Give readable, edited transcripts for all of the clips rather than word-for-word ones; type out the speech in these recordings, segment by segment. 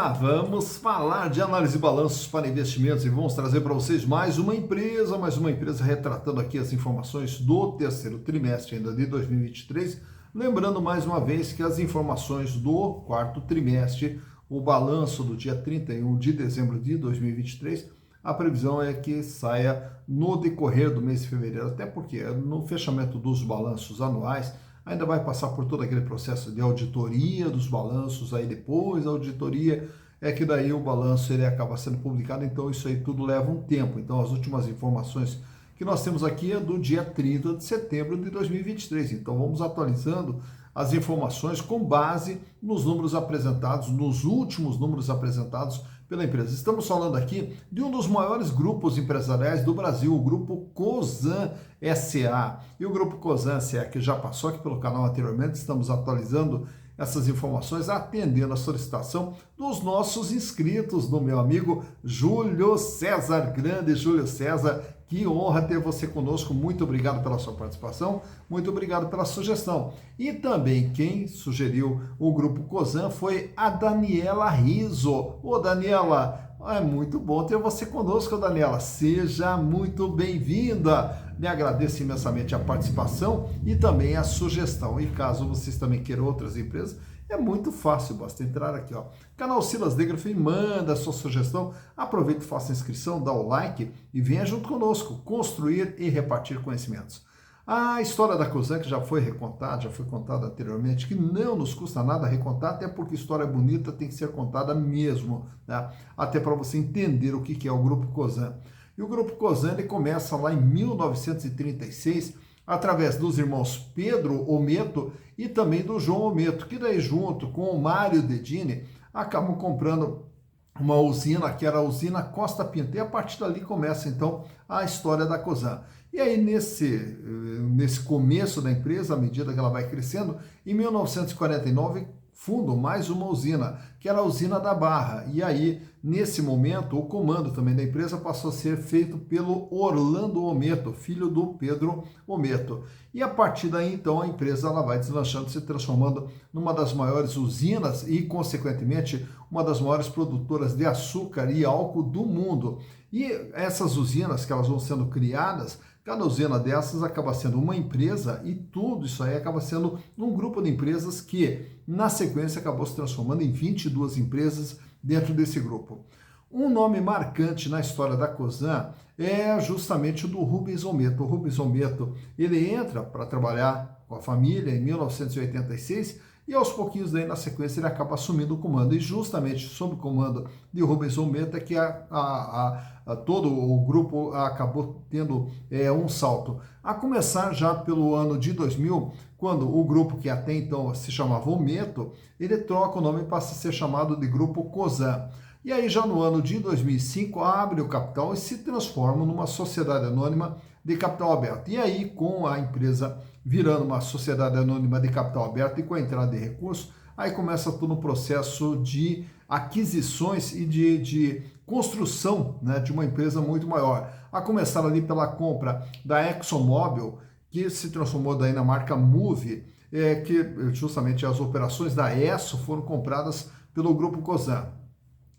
Olá, vamos falar de análise de balanços para investimentos e vamos trazer para vocês mais uma empresa retratando aqui as informações do terceiro trimestre ainda de 2023. Lembrando mais uma vez que as informações do quarto trimestre, o balanço do dia 31 de dezembro de 2023, a previsão é que saia no decorrer do mês de fevereiro, até porque no fechamento dos balanços anuais, ainda vai passar por todo aquele processo de auditoria dos balanços, aí depois a auditoria é que daí o balanço ele acaba sendo publicado, então isso aí tudo leva um tempo. Então as últimas informações que nós temos aqui é do dia 30 de setembro de 2023, então vamos atualizando as informações com base nos números apresentados, nos últimos números apresentados pela empresa. Estamos falando aqui de um dos maiores grupos empresariais do Brasil, o Grupo Cosan S.A. E o Grupo Cosan S.A., que já passou aqui pelo canal anteriormente, estamos atualizando essas informações, atendendo a solicitação dos nossos inscritos, do meu amigo Júlio César, grande Júlio César. Que honra ter você conosco, muito obrigado pela sua participação, muito obrigado pela sugestão. E também quem sugeriu o Grupo Cosan foi a Daniela Riso. Ô Daniela, é muito bom ter você conosco, Daniela, seja muito bem-vinda. Me agradeço imensamente a participação e também a sugestão. E caso vocês também queiram outras empresas, é muito fácil, basta entrar aqui, ó, canal Silas Degraf, manda a sua sugestão, aproveita e faça a inscrição, dá o like e venha junto conosco, construir e repartir conhecimentos. A história da Cosan, que já foi contada anteriormente, que não nos custa nada recontar, até porque história bonita tem que ser contada mesmo, né? Até para você entender o que é o Grupo Cosan. E o Grupo Cosan, ele começa lá em 1936, através dos irmãos Pedro Ometo e também do João Ometo, que daí junto com o Mário Dedini acabam comprando uma usina, que era a usina Costa Pinto, e a partir dali começa então a história da Cosan. E aí nesse começo da empresa, à medida que ela vai crescendo, em 1949 fundam mais uma usina, que era a usina da Barra. E aí, nesse momento, o comando também da empresa passou a ser feito pelo Orlando Ometo, filho do Pedro Ometo. E a partir daí, então, a empresa ela vai deslanchando, se transformando numa das maiores usinas e, consequentemente, uma das maiores produtoras de açúcar e álcool do mundo. E essas usinas que elas vão sendo criadas, cada usina dessas acaba sendo uma empresa e tudo isso aí acaba sendo um grupo de empresas que, na sequência, acabou se transformando em 22 empresas dentro desse grupo. Um nome marcante na história da Cosan é justamente o do Rubens Ometo. O Rubens Ometo, ele entra para trabalhar com a família em 1986 e aos pouquinhos daí na sequência ele acaba assumindo o comando. E justamente sob o comando de Rubens Ometo é que todo o grupo acabou tendo um salto. A começar já pelo ano de 2000, quando o grupo que até então se chamava Ometo, ele troca o nome e passa a ser chamado de Grupo Cosan. E aí já no ano de 2005 abre o capital e se transforma numa sociedade anônima de capital aberto. E aí com a empresa virando uma sociedade anônima de capital aberto e com a entrada de recursos, aí começa todo o processo de aquisições e de construção, né, de uma empresa muito maior. A começar ali pela compra da ExxonMobil, que se transformou daí na marca Moove, que justamente as operações da Esso foram compradas pelo Grupo Cosan.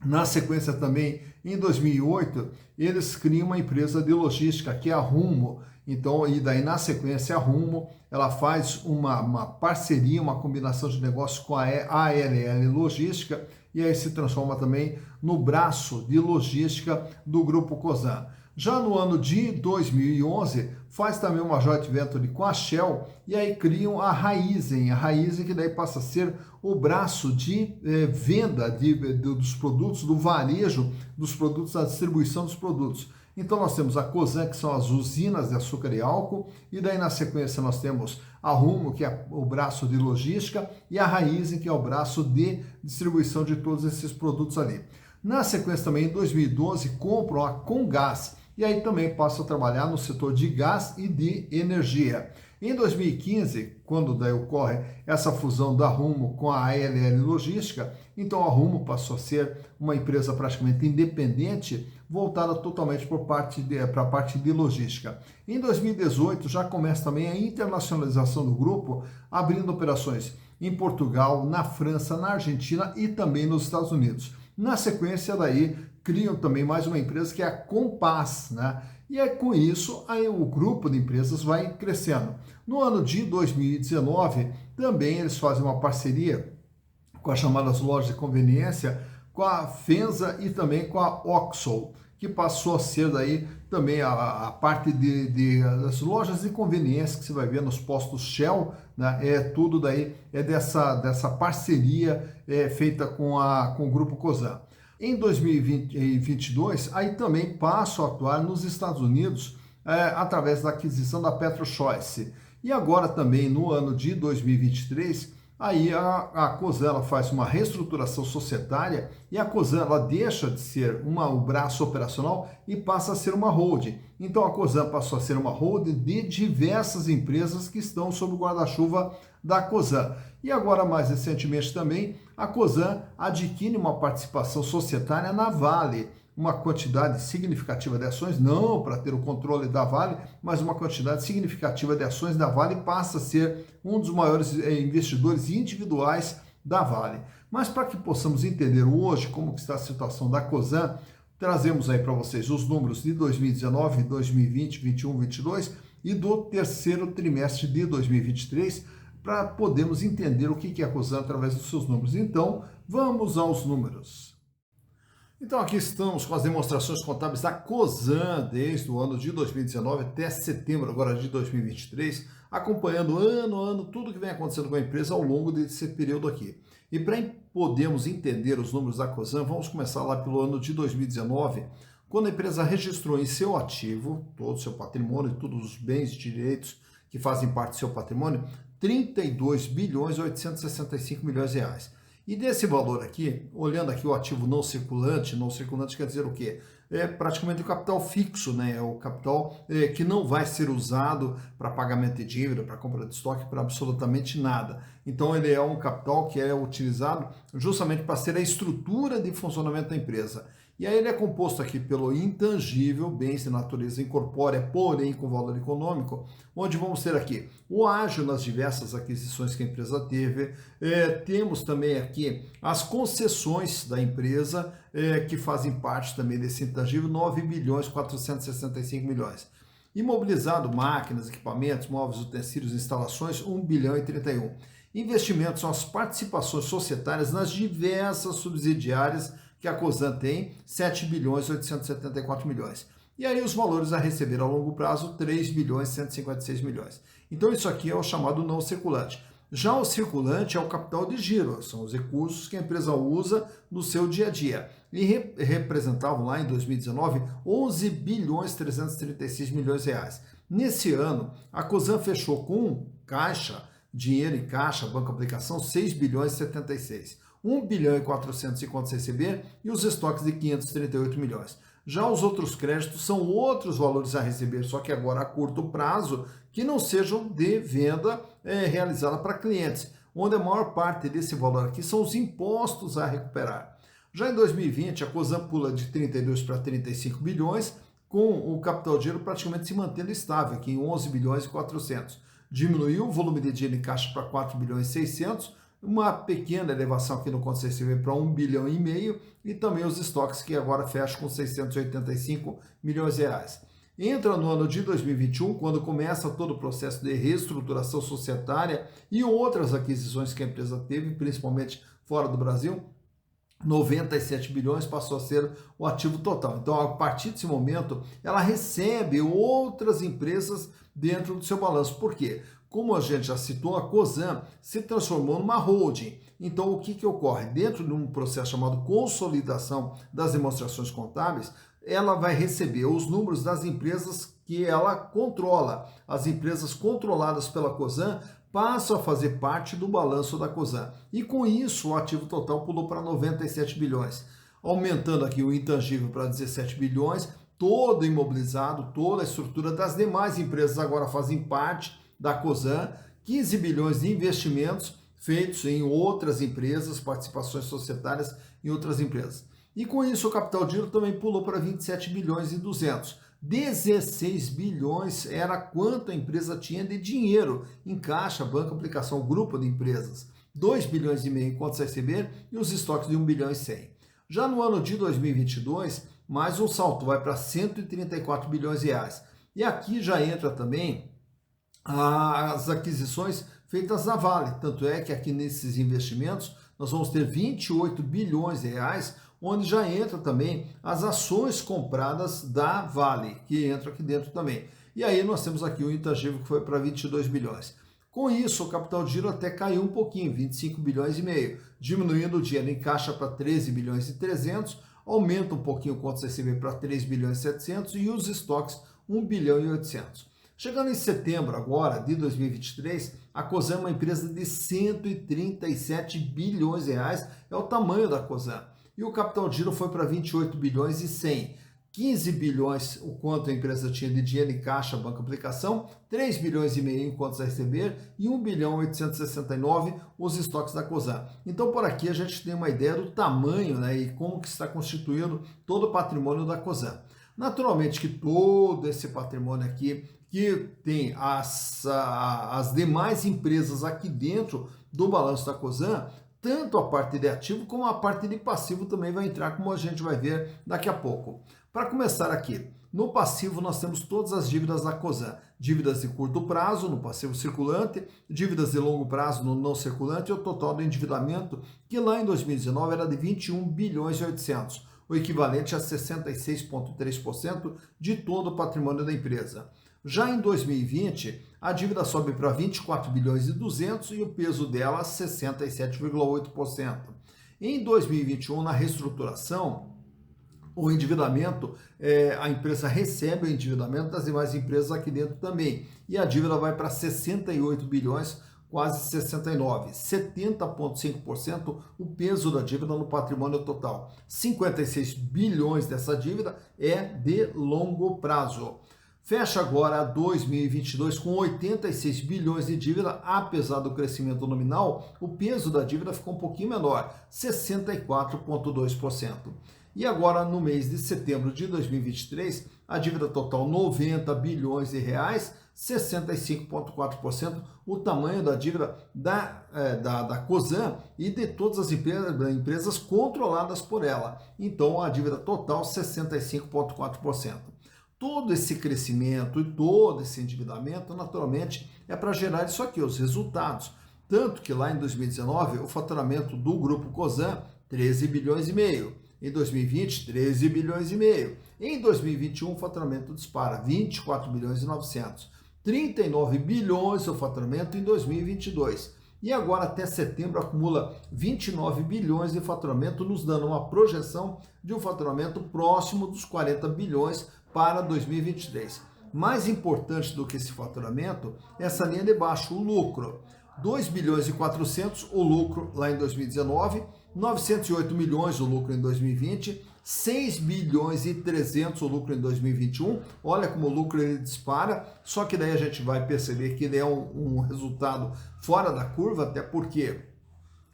Na sequência também, em 2008, eles criam uma empresa de logística, que é a Rumo. Então, e daí na sequência a Rumo, ela faz uma parceria, uma combinação de negócios com a ALL Logística, e aí se transforma também no braço de logística do Grupo Cosan. Já no ano de 2011, faz também uma joint venture com a Shell e aí criam a Raízen que daí passa a ser o braço de venda dos produtos, do varejo dos produtos, da distribuição dos produtos. Então nós temos a Cosan, que são as usinas de açúcar e álcool, e daí na sequência nós temos a Rumo, que é o braço de logística, e a Raízen, que é o braço de distribuição de todos esses produtos ali. Na sequência também, em 2012, compram a Comgás, e aí também passa a trabalhar no setor de gás e de energia. Em 2015, quando daí ocorre essa fusão da Rumo com a ALL Logística, então a Rumo passou a ser uma empresa praticamente independente, voltada totalmente para a parte de logística. Em 2018 já começa também a internacionalização do grupo, abrindo operações em Portugal, na França, na Argentina e também nos Estados Unidos. Na sequência daí, criam também mais uma empresa que é a Compass, né? E é com isso, aí o grupo de empresas vai crescendo. No ano de 2019, também eles fazem uma parceria com as chamadas lojas de conveniência, com a Fenza e também com a Oxxo, que passou a ser daí também a parte das lojas de conveniência que você vai ver nos postos Shell, né? É tudo daí, é dessa parceria feita com o Grupo Cosan. Em 2022, aí também passo a atuar nos Estados Unidos através da aquisição da PetroChoice. E agora também no ano de 2023, aí a Cosan ela faz uma reestruturação societária e a Cosan ela deixa de ser o braço operacional e passa a ser uma holding. Então a Cosan passou a ser uma holding de diversas empresas que estão sob o guarda-chuva da Cosan. E agora, mais recentemente também, a Cosan adquire uma participação societária na Vale, uma quantidade significativa de ações, não para ter o controle da Vale, mas uma quantidade significativa de ações da Vale passa a ser um dos maiores investidores individuais da Vale. Mas para que possamos entender hoje como está a situação da Cosan, trazemos aí para vocês os números de 2019, 2020, 21, 22 e do terceiro trimestre de 2023, para podermos entender o que é a Cosan através dos seus números. Então, vamos aos números. Então aqui estamos com as demonstrações contábeis da Cosan desde o ano de 2019 até setembro agora de 2023, acompanhando ano a ano tudo que vem acontecendo com a empresa ao longo desse período aqui. E para podermos entender os números da Cosan, vamos começar lá pelo ano de 2019, quando a empresa registrou em seu ativo, todo o seu patrimônio, todos os bens e direitos que fazem parte do seu patrimônio, 32 bilhões 865 milhões de reais. E desse valor aqui, olhando aqui o ativo não circulante quer dizer o quê? É praticamente o capital fixo, né? É o capital que não vai ser usado para pagamento de dívida, para compra de estoque, para absolutamente nada. Então ele é um capital que é utilizado justamente para ser a estrutura de funcionamento da empresa. E aí ele é composto aqui pelo intangível, bens de natureza incorpórea, porém com valor econômico, onde vamos ter aqui o ágio nas diversas aquisições que a empresa teve, temos também aqui as concessões da empresa, que fazem parte também desse intangível, 9 bilhões 465 milhões. Imobilizado, máquinas, equipamentos, móveis, utensílios, instalações, 1 bilhão e 31. Investimentos são as participações societárias nas diversas subsidiárias que a Cosan tem, 7 bilhões 874 milhões. E aí os valores a receber a longo prazo, 3 bilhões 156 milhões. Então isso aqui é o chamado não circulante. Já o circulante é o capital de giro, são os recursos que a empresa usa no seu dia a dia. E representavam lá em 2019 11 bilhões 336 milhões de reais. Nesse ano, a Cosan fechou com caixa, dinheiro em caixa, banco aplicação, 6 bilhões 76. 1 bilhão e 450 CCB e os estoques de 538 milhões. Já os outros créditos são outros valores a receber, só que agora a curto prazo, que não sejam de venda realizada para clientes, onde a maior parte desse valor aqui são os impostos a recuperar. Já em 2020, a Cosan pula de 32 para 35 bilhões, com o capital de giro praticamente se mantendo estável, aqui em 11 bilhões e 400. Diminuiu o volume de dinheiro em caixa para 4 bilhões e 600, uma pequena elevação aqui no conto CCB para 1 bilhão e meio e também os estoques que agora fecham com 685 milhões de reais. Entra no ano de 2021, quando começa todo o processo de reestruturação societária e outras aquisições que a empresa teve, principalmente fora do Brasil, 97 bilhões passou a ser o ativo total. Então, a partir desse momento, ela recebe outras empresas dentro do seu balanço. Por quê? Como a gente já citou, a Cosan se transformou numa holding. Então, o que ocorre? Dentro de um processo chamado consolidação das demonstrações contábeis, ela vai receber os números das empresas que ela controla. As empresas controladas pela Cosan passam a fazer parte do balanço da Cosan. E com isso, o ativo total pulou para 97 bilhões, aumentando aqui o intangível para 17 bilhões, todo imobilizado, toda a estrutura das demais empresas agora fazem parte da Cosan, 15 bilhões de investimentos feitos em outras empresas, participações societárias em outras empresas. E com isso o capital de giro também pulou para 27 bilhões e 200. 16 bilhões era quanto a empresa tinha de dinheiro em caixa, banco, aplicação, grupo de empresas. 2 bilhões e meio em contas a receber e os estoques de 1 bilhão e 100. Já no ano de 2022, mais um salto, vai para 134 bilhões de reais. E aqui já entra também as aquisições feitas na Vale, tanto é que aqui nesses investimentos nós vamos ter 28 bilhões de reais, onde já entra também as ações compradas da Vale, que entra aqui dentro também. E aí nós temos aqui o intangível que foi para 22 bilhões. Com isso, o capital de giro até caiu um pouquinho, 25 bilhões e meio, diminuindo o dinheiro em caixa para 13 bilhões e 300, aumenta um pouquinho o contas receber para 3 bilhões e 700 e os estoques 1 bilhão e 800. Chegando em setembro agora, de 2023, a Cosan é uma empresa de 137 bilhões de reais, é o tamanho da Cosan. E o capital de giro foi para 28 bilhões e 100. 15 bilhões o quanto a empresa tinha de dinheiro em caixa, banco aplicação, 3 bilhões e meio em contas a receber e 1 bilhão e 869 os estoques da Cosan. Então por aqui a gente tem uma ideia do tamanho, né, e como que está constituindo todo o patrimônio da Cosan. Naturalmente que todo esse patrimônio aqui, que tem as demais empresas aqui dentro do balanço da Cosan, tanto a parte de ativo como a parte de passivo também vai entrar, como a gente vai ver daqui a pouco. Para começar aqui, no passivo nós temos todas as dívidas da Cosan, dívidas de curto prazo no passivo circulante, dívidas de longo prazo no não circulante e o total do endividamento, que lá em 2019 era de 21 bilhões e 800, o equivalente a 66,3% de todo o patrimônio da empresa. Já em 2020, a dívida sobe para 24 bilhões e 200 e o peso dela 67,8%. Em 2021, na reestruturação, o endividamento, a empresa recebe o endividamento das demais empresas aqui dentro também. E a dívida vai para 68 bilhões, quase 69, 70,5% o peso da dívida no patrimônio total. 56 bilhões dessa dívida é de longo prazo. Fecha agora 2022 com 86 bilhões de dívida, apesar do crescimento nominal, o peso da dívida ficou um pouquinho menor, 64,2%. E agora, no mês de setembro de 2023, a dívida total 90 bilhões de reais, 65,4%, o tamanho da dívida da Cosan e de todas as empresas controladas por ela. Então, a dívida total 65,4%. Todo esse crescimento e todo esse endividamento, naturalmente, é para gerar isso aqui, os resultados. Tanto que lá em 2019, o faturamento do grupo Cosan, 13 bilhões e meio. Em 2020, 13 bilhões e meio. Em 2021, o faturamento dispara, 24 bilhões e 900. 39 bilhões o faturamento em 2022. E agora, até setembro, acumula 29 bilhões de faturamento, nos dando uma projeção de um faturamento próximo dos 40 bilhões para 2023. Mais importante do que esse faturamento, essa linha de baixo, o lucro. 2 bilhões e 400 o lucro lá em 2019, 908 milhões o lucro em 2020, 6 bilhões e 300 o lucro em 2021. Olha como o lucro ele dispara, só que daí a gente vai perceber que ele é um resultado fora da curva, até porque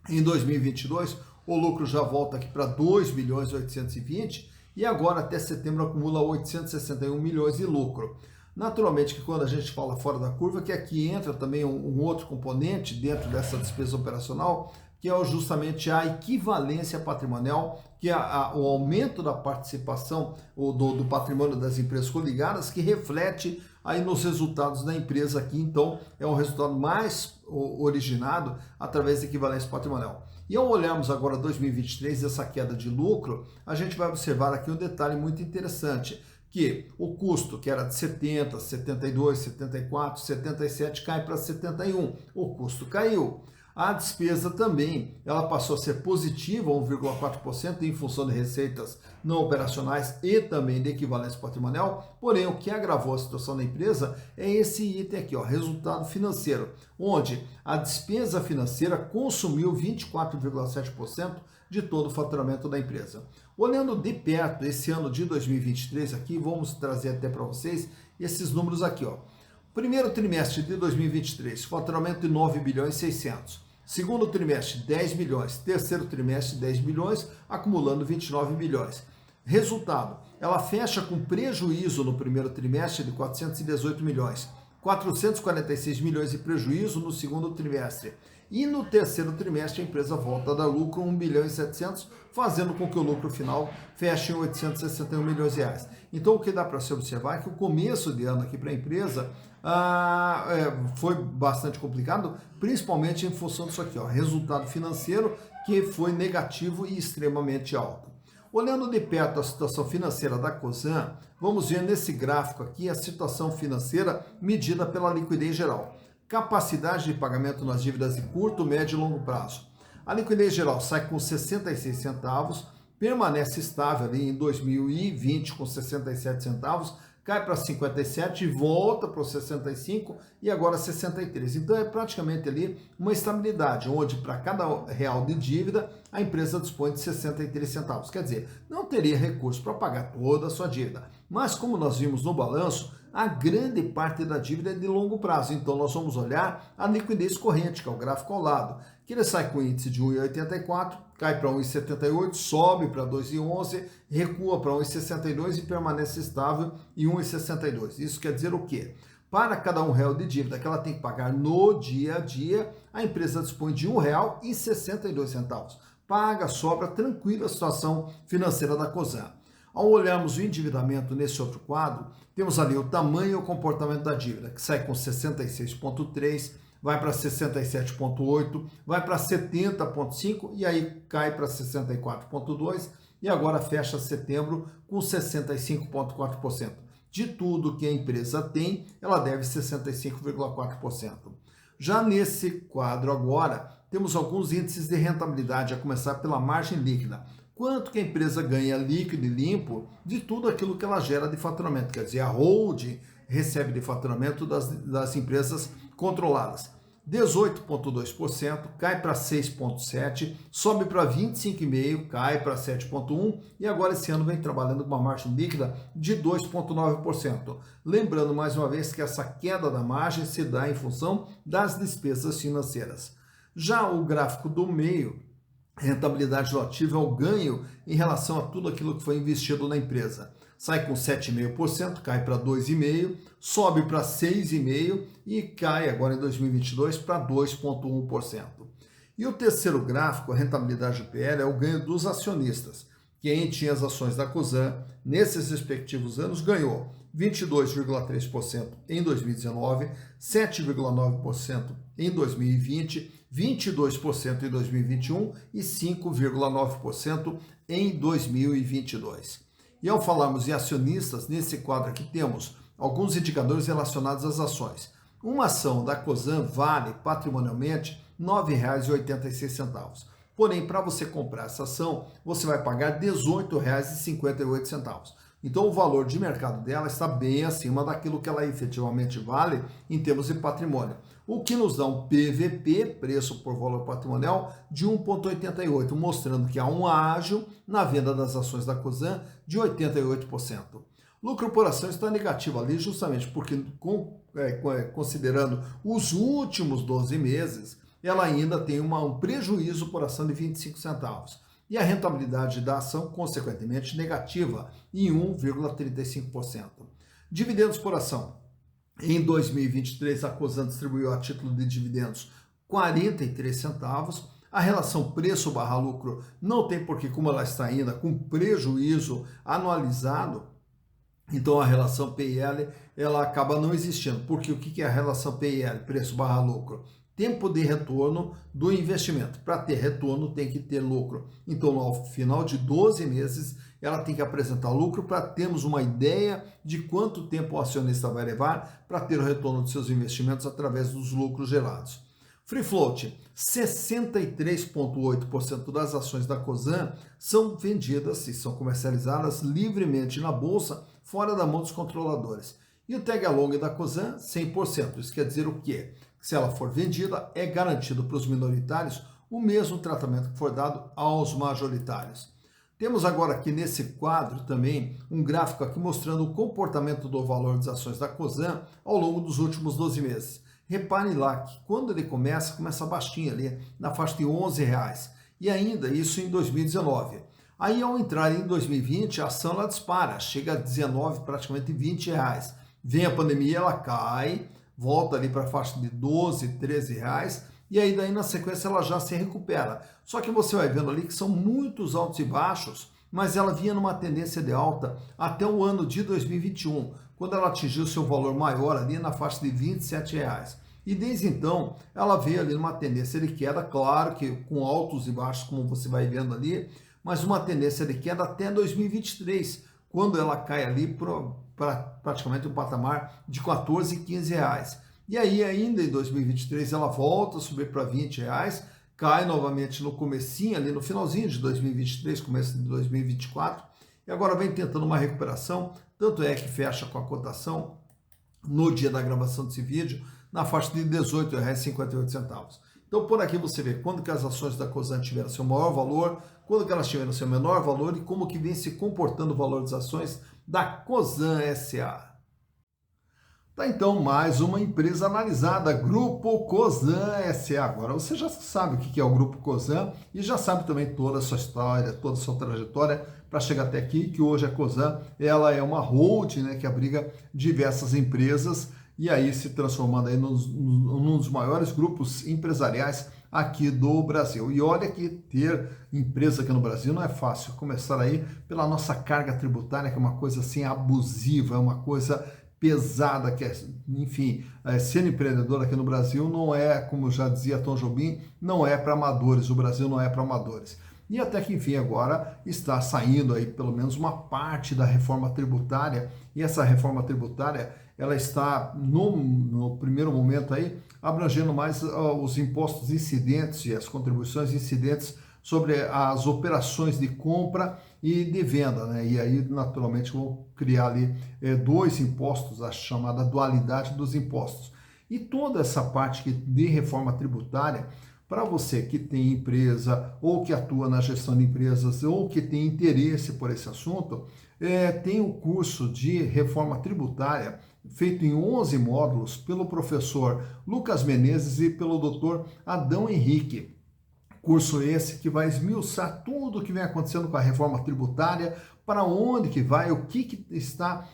em 2022 o lucro já volta aqui para 2 bilhões e 820 e agora até setembro acumula 861 milhões de lucro. Naturalmente que quando a gente fala fora da curva, que aqui entra também um outro componente dentro dessa despesa operacional, que é justamente a equivalência patrimonial, que é o aumento da participação do patrimônio das empresas coligadas, que reflete aí nos resultados da empresa aqui. Então, é um resultado mais originado através da equivalência patrimonial. E ao olharmos agora 2023, essa queda de lucro, a gente vai observar aqui um detalhe muito interessante, que o custo, que era de 70, 72, 74, 77, cai para 71. O custo caiu. A despesa também, ela passou a ser positiva, 1,4%, em função de receitas não operacionais e também de equivalência patrimonial. Porém, o que agravou a situação da empresa é esse item aqui, ó, resultado financeiro, onde a despesa financeira consumiu 24,7% de todo o faturamento da empresa. Olhando de perto esse ano de 2023 aqui, vamos trazer até para vocês esses números aqui, ó. Primeiro trimestre de 2023, faturamento de 9 bilhões e 600. Segundo trimestre, 10 bilhões. Terceiro trimestre, 10 bilhões, acumulando 29 bilhões. Resultado, ela fecha com prejuízo no primeiro trimestre de 418 milhões. 446 milhões de prejuízo no segundo trimestre. E no terceiro trimestre a empresa volta a dar lucro 1 bilhão e 700, fazendo com que o lucro final feche em 861 milhões de reais. Então o que dá para se observar é que o começo de ano aqui para a empresa foi bastante complicado, principalmente em função disso aqui, resultado financeiro que foi negativo e extremamente alto. Olhando de perto a situação financeira da Cosan, vamos ver nesse gráfico aqui a situação financeira medida pela liquidez geral. Capacidade de pagamento nas dívidas de curto, médio e longo prazo. A liquidez geral sai com 66 centavos, permanece estável ali em 2020 com 67 centavos, cai para 57 e volta para os 65 e agora 63. Então é praticamente ali uma estabilidade, onde para cada real de dívida a empresa dispõe de 63 centavos. Quer dizer, não teria recurso para pagar toda a sua dívida. Mas como nós vimos no balanço, a grande parte da dívida é de longo prazo. Então nós vamos olhar a liquidez corrente, que é o gráfico ao lado, que ele sai com o índice de 1,84, cai para 1,78, sobe para 2,11, recua para 1,62 e permanece estável em 1,62. Isso quer dizer o quê? Para cada R$1 de dívida que ela tem que pagar no dia a dia, a empresa dispõe de R$1,62. Paga, sobra, tranquila a situação financeira da Cosan. Ao olharmos o endividamento nesse outro quadro, temos ali o tamanho e o comportamento da dívida, que sai com 66,3, vai para 67,8, vai para 70,5 e aí cai para 64,2 e agora fecha setembro com 65,4%. De tudo que a empresa tem, ela deve 65,4%. Já nesse quadro agora, temos alguns índices de rentabilidade, a começar pela margem líquida. Quanto que a empresa ganha líquido e limpo de tudo aquilo que ela gera de faturamento. Quer dizer, a holding recebe de faturamento das empresas controladas. 18,2%, cai para 6,7%, sobe para 25,5%, cai para 7,1% e agora esse ano vem trabalhando com uma margem líquida de 2,9%. Lembrando mais uma vez que essa queda da margem se dá em função das despesas financeiras. Já o gráfico do meio, rentabilidade do ativo é o ganho em relação a tudo aquilo que foi investido na empresa. Sai com 7,5%, cai para 2,5%, sobe para 6,5% e cai agora em 2022 para 2,1%. E o terceiro gráfico, a rentabilidade do PL, é o ganho dos acionistas. Quem tinha as ações da Cosan, nesses respectivos anos, ganhou 22,3% em 2019, 7,9% em 2020, 22% em 2021 e 5,9% em 2022. E ao falarmos em acionistas, nesse quadro aqui temos alguns indicadores relacionados às ações. Uma ação da Cosan vale patrimonialmente R$ 9,86. Porém, para você comprar essa ação, você vai pagar R$ 18,58. Então, o valor de mercado dela está bem acima daquilo que ela efetivamente vale em termos de patrimônio. O que nos dá um PVP, preço por valor patrimonial, de 1,88, mostrando que há um ágio na venda das ações da Cosan de 88%. Lucro por ação está negativo ali justamente porque, considerando os últimos 12 meses, ela ainda tem um prejuízo por ação de 25 centavos. E a rentabilidade da ação, consequentemente, negativa em 1,35%. Dividendos por ação. Em 2023, a Cosan distribuiu a título de dividendos 43 centavos. A relação preço/lucro não tem porquê, como ela está ainda com prejuízo anualizado, então a relação PL ela acaba não existindo. Porque o que é a relação PL, preço/lucro? Tempo de retorno do investimento. Para ter retorno tem que ter lucro. Então, ao final de 12 meses, ela tem que apresentar lucro para termos uma ideia de quanto tempo o acionista vai levar para ter o retorno dos seus investimentos através dos lucros gerados. Free float, 63,8% das ações da Cosan são vendidas e são comercializadas livremente na bolsa, fora da mão dos controladores. E o tag along da Cosan, 100%. Isso quer dizer o quê? Se ela for vendida, é garantido para os minoritários o mesmo tratamento que for dado aos majoritários. Temos agora aqui nesse quadro também um gráfico aqui mostrando o comportamento do valor das ações da Cosan ao longo dos últimos 12 meses. Reparem lá que quando ele começa baixinho ali, na faixa de R$11. E ainda isso em 2019. Aí ao entrar em 2020, a ação ela dispara, chega a 19, praticamente R$20. Vem a pandemia, ela cai, volta ali para a faixa de 12, 13 reais, e aí daí na sequência ela já se recupera. Só que você vai vendo ali que são muitos altos e baixos, mas ela vinha numa tendência de alta até o ano de 2021, quando ela atingiu seu valor maior ali na faixa de 27 reais. E desde então, ela veio ali numa tendência de queda, claro que com altos e baixos, como você vai vendo ali, mas uma tendência de queda até 2023, quando ela cai ali para praticamente um patamar de 14, 15 reais. E aí ainda em 2023 ela volta a subir para 20 reais, cai novamente no comecinho, ali no finalzinho de 2023, começo de 2024, e agora vem tentando uma recuperação, tanto é que fecha com a cotação no dia da gravação desse vídeo, na faixa de R$ 18,58. Então por aqui você vê quando que as ações da Cosan tiveram seu maior valor, quando que elas tiveram seu menor valor e como que vem se comportando o valor das ações da Cosan SA. Tá, então, mais uma empresa analisada, Grupo Cosan SA. Agora você já sabe o que é o Grupo Cosan e já sabe também toda a sua história, toda a sua trajetória para chegar até aqui, que hoje a Cosan ela é uma holding, né, que abriga diversas empresas e aí se transformando aí num dos maiores grupos empresariais aqui do Brasil. E olha que ter empresa aqui no Brasil não é fácil, começar aí pela nossa carga tributária, que é uma coisa assim abusiva, é uma coisa pesada, que é, enfim, ser empreendedor aqui no Brasil não é, como já dizia Tom Jobim, não é para amadores, o Brasil não é para amadores. E até que, enfim, agora está saindo aí pelo menos uma parte da reforma tributária, e essa reforma tributária, ela está, no primeiro momento aí, abrangendo mais os impostos incidentes e as contribuições incidentes sobre as operações de compra e de venda, né? E aí, naturalmente, vou criar ali dois impostos, a chamada dualidade dos impostos. E toda essa parte de reforma tributária, para você que tem empresa, ou que atua na gestão de empresas, ou que tem interesse por esse assunto, tem o curso de reforma tributária, feito em 11 módulos, pelo professor Lucas Menezes e pelo doutor Adão Henrique. Curso esse que vai esmiuçar tudo o que vem acontecendo com a reforma tributária, para onde que vai, o que está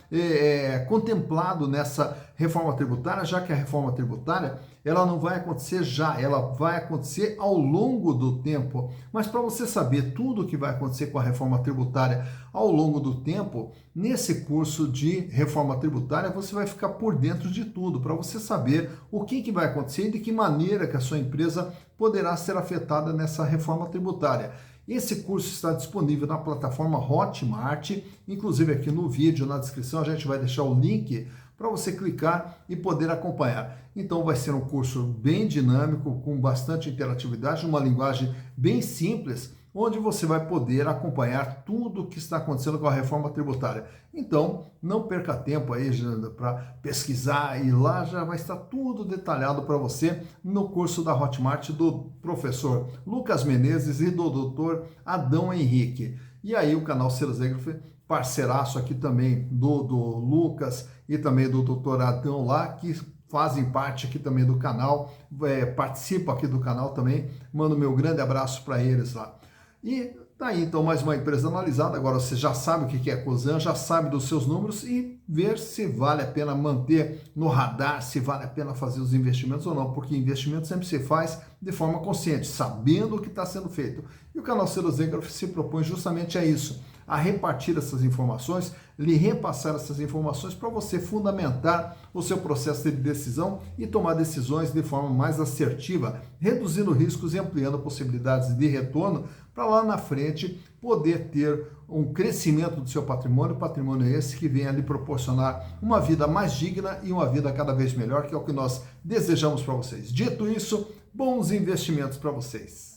contemplado nessa reforma tributária, já que a reforma tributária ela não vai acontecer já, ela vai acontecer ao longo do tempo. Mas para você saber tudo o que vai acontecer com a reforma tributária ao longo do tempo, nesse curso de reforma tributária você vai ficar por dentro de tudo, para você saber o que vai acontecer e de que maneira que a sua empresa poderá ser afetada nessa reforma tributária. Esse curso está disponível na plataforma Hotmart, inclusive aqui no vídeo, na descrição, a gente vai deixar o link para você clicar e poder acompanhar. Então vai ser um curso bem dinâmico, com bastante interatividade, uma linguagem bem simples, onde você vai poder acompanhar tudo o que está acontecendo com a reforma tributária. Então, não perca tempo aí para pesquisar e lá já vai estar tudo detalhado para você no curso da Hotmart do professor Lucas Menezes e do doutor Adão Henrique. E aí o canal Seroségrafo, parceiraço aqui também do Lucas e também do doutor Adão lá, que fazem parte aqui também do canal, participam aqui do canal também, mando meu grande abraço para eles lá. E tá aí então mais uma empresa analisada, agora você já sabe o que é a Cosan, já sabe dos seus números e ver se vale a pena manter no radar, se vale a pena fazer os investimentos ou não, porque investimento sempre se faz de forma consciente, sabendo o que está sendo feito. E o canal Seroségrafo se propõe justamente a isso, a repartir essas informações, lhe repassar essas informações para você fundamentar o seu processo de decisão e tomar decisões de forma mais assertiva, reduzindo riscos e ampliando possibilidades de retorno para lá na frente poder ter um crescimento do seu patrimônio esse que venha lhe proporcionar uma vida mais digna e uma vida cada vez melhor, que é o que nós desejamos para vocês. Dito isso, bons investimentos para vocês.